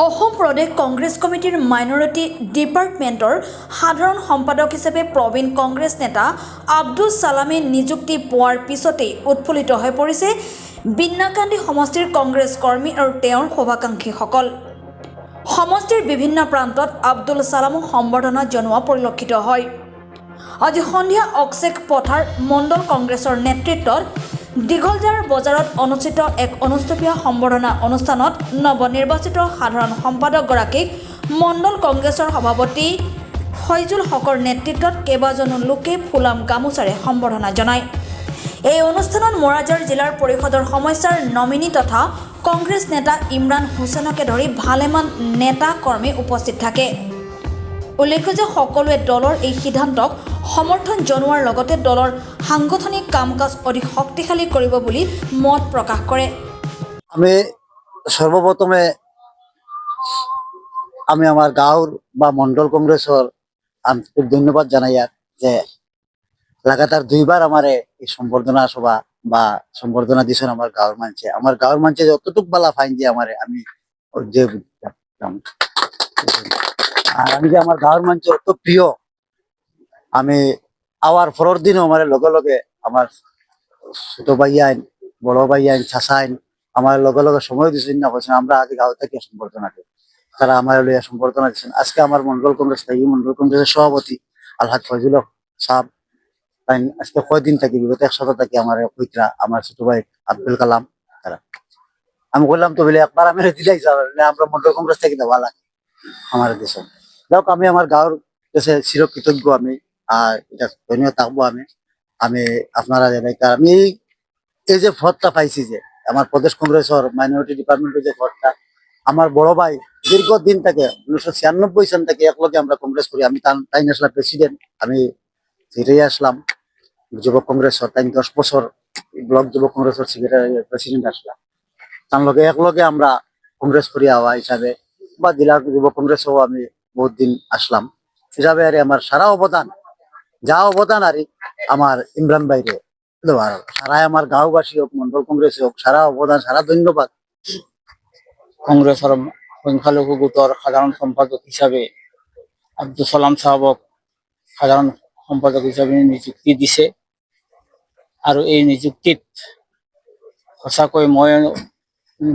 অসম প্ৰদেশ কংগ্ৰেছ কমিটিৰ মাইনৰিটি ডিপাৰ্টমেণ্টৰ সাধাৰণ সম্পাদক হিচাপে প্ৰবীণ কংগ্ৰেছ নেতা আব্দুল ছালামে নিযুক্তি পোৱাৰ পিছতেই উৎফুল্লিত হৈ পৰিছে বিন্নাকান্দি সমষ্টিৰ কংগ্ৰেছ কৰ্মী আৰু তেওঁৰ শুভাকাংক্ষীসকল। সমষ্টিৰ বিভিন্ন প্ৰান্তত আব্দুল ছালামক সম্বৰ্ধনা জনোৱা পৰিলক্ষিত হয়। আজি সন্ধিয়া অক্সেক পথাৰ মণ্ডল কংগ্ৰেছৰ নেতৃত্বত দীঘলজাৰ বজাৰত অনুষ্ঠিত এক অনুষ্ঠেয় সম্বৰ্ধনা অনুষ্ঠানত নৱনিৰ্বাচিত সাধাৰণ সম্পাদকগৰাকীক মণ্ডল কংগ্ৰেছৰ সভাপতি ফয়জুল হকৰ নেতৃত্বত কেইবাজনো লোকে ফুলাম গামোচাৰে সম্বৰ্ধনা জনায়। এই অনুষ্ঠানত মোৰাৰজাৰ জিলাৰ পৰিষদৰ সমস্যাৰ নমিনী তথা কংগ্ৰেছ নেতা ইমৰান হুছেইনকে ধৰি ভালেমান নেতা কৰ্মী উপস্থিত থাকে। উল্লেখ্য যে সকলোৱে দলৰ এই সিদ্ধান্তক সমৰ্থন জনোৱাৰ লগতে দলৰ সাংগঠনিক কাম কাজ অধিক শক্তিশালী কৰিব বুলি মত প্ৰকাশ কৰে। আমি সৰ্বপ্ৰথমে আমি আমাৰ গাঁৱৰ বা মণ্ডল কংগ্ৰেসৰ আন্তৰিক ধন্যবাদ জানাই যে লাগাতাৰ দুইবাৰ আমাৰ এই সম্বৰ্ধনা সভা বা সম্বৰ্ধনা দিয়েছেন আমাৰ গাঁৱৰ মানুষে যতটুক বালা ফাইন যে আমাৰ আমি যে আৰ আমি যে আমাৰ গাঁৱৰ মানুষ অত প্রিয় আমি আওয়ার পরের দিনও আমার লগে লগে আমার ছোট ভাই আইন বড় ভাই আইন চাষা আইন আমার লগে লগে সময় দিচ্ছেন না বলছেন আমরা আগে গাঁও থেকে সম্বর্ধনা দিই, তারা আমার লইয়া সম্বর্ধনা দিচ্ছেন। আজকে আমার মন্ডল কংগ্রেস থাকি মন্ডল কংগ্রেসের সভাপতি আলহাজ ফয়জুল হক সাহেব তাই আজকে কয়দিন থাকি বিগত এক সপ্তাহ থাকি আমার পৈত্রা আমার ছোট ভাই আব্দুল কালাম তারা আমি বললাম তো বলে একবার আমি দিলাই আমরা মন্ডল কংগ্রেস থেকে দেওয়া লাগে আমার দেশে যাক আমি আমার গাঁৱৰ কাছে চিরকৃতজ্ঞ আমি আর এটা ধন্যবাদ থাকবো আমি আপনারা জানাই আমি এই যে ভোটটা পাইছি যে আমার প্রদেশ কংগ্রেসের মাইনরিটি ডিপার্টমেন্টের যে ভোটটা আমার বড় ভাই দীর্ঘদিন থেকে 1996 সাল থেকে একলগে আমরা কংগ্রেস করি। আমি তাই আসলাম প্রেসিডেন্ট, আমি ফিরে আসলাম যুব কংগ্রেসের তাই 10 বছর ব্লক যুব কংগ্রেসের সেক্রেটারি প্রেসিডেন্ট আসলাম। তার লগে একলগে আমরা কংগ্রেস করি হওয়া হিসাবে বা জেলা যুব কংগ্রেসও আমি বহুত দিন আসলাম হিসাবে আর আমার সারা অবদান যা অবদান আর আমার ইমরান ভাইরে দেওয়ার সারা আমার গাঁওবাসী হোক মন্ডল কংগ্রেস হোক সারা অবদান সারা ধন্যবাদ। কংগ্রেসের সংখ্যালঘু গোটৰ সাধাৰণ সম্পাদক হিসাবে আব্দুল সালাম সাহেবক সাধাৰণ সম্পাদক হিসাবে নিযুক্তি দিছে আৰু এই নিযুক্তিত সঁচাকৈ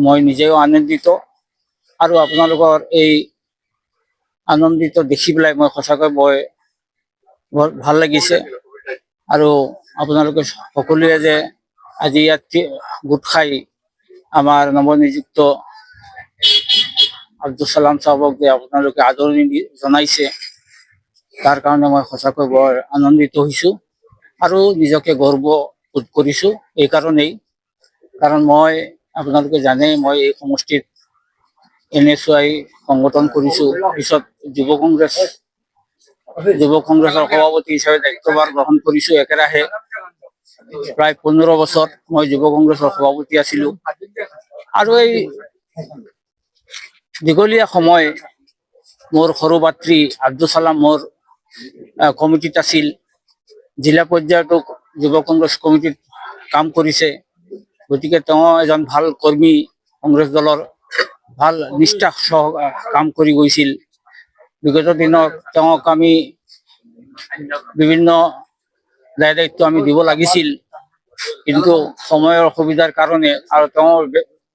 মই নিজেও আনন্দিত আৰু আপোনালোকৰ এই আনন্দিত দেখি পেলাই মই সঁচাকৈ বৰ ভাল লাগিছে। আৰু আপোনালোকে সকলোৱে যে আজি ইয়াত গোট খাই আমাৰ নৱনিযুক্ত আব্দুল সালাম সাহেবক যে আপোনালোকে আদৰণি জনাইছে তাৰ কাৰণে মই সঁচাকৈ বৰ আনন্দিত হৈছো আৰু নিজকে গৰ্ব বোধ কৰিছো। এই কাৰণেই কাৰণ মই আপোনালোকে জানে মই এই সমষ্টিত NSY সংগঠন কৰিছো, পিছত যুৱ কংগ্ৰেছৰ সভাপতি হিচাপে দায়িত্বভাৰ গ্ৰহণ কৰিছো। একেৰাহে প্ৰায় 15 বছৰ মই যুৱ কংগ্ৰেছৰ সভাপতি আছিলো আৰু এই দীঘলীয়া সময় মোৰ সৰু ভাতৃ আব্দুল সালাম মোৰ কমিটিত আছিল, জিলা পৰ্যায়তো যুৱ কংগ্ৰেছ কমিটিত কাম কৰিছে। গতিকে তেওঁ এজন ভাল কৰ্মী, কংগ্ৰেছ দলৰ ভাল নিষ্ঠা সহ কাম কৰি গৈছিল। বিগত দিনত তেওঁক আমি বিভিন্ন দায়িত্ব আমি দিব লাগিছিল, কিন্তু সময়ৰ অসুবিধাৰ কাৰণে আৰু তেওঁৰ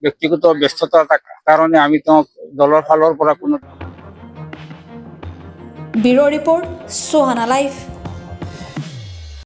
ব্যক্তিগত ব্যস্ততাৰ কাৰণে আমি তেওঁক দলৰ ফালৰ পৰা কোনো ব্যুৰ ৰিপৰ্ট সোহানা লাইভ।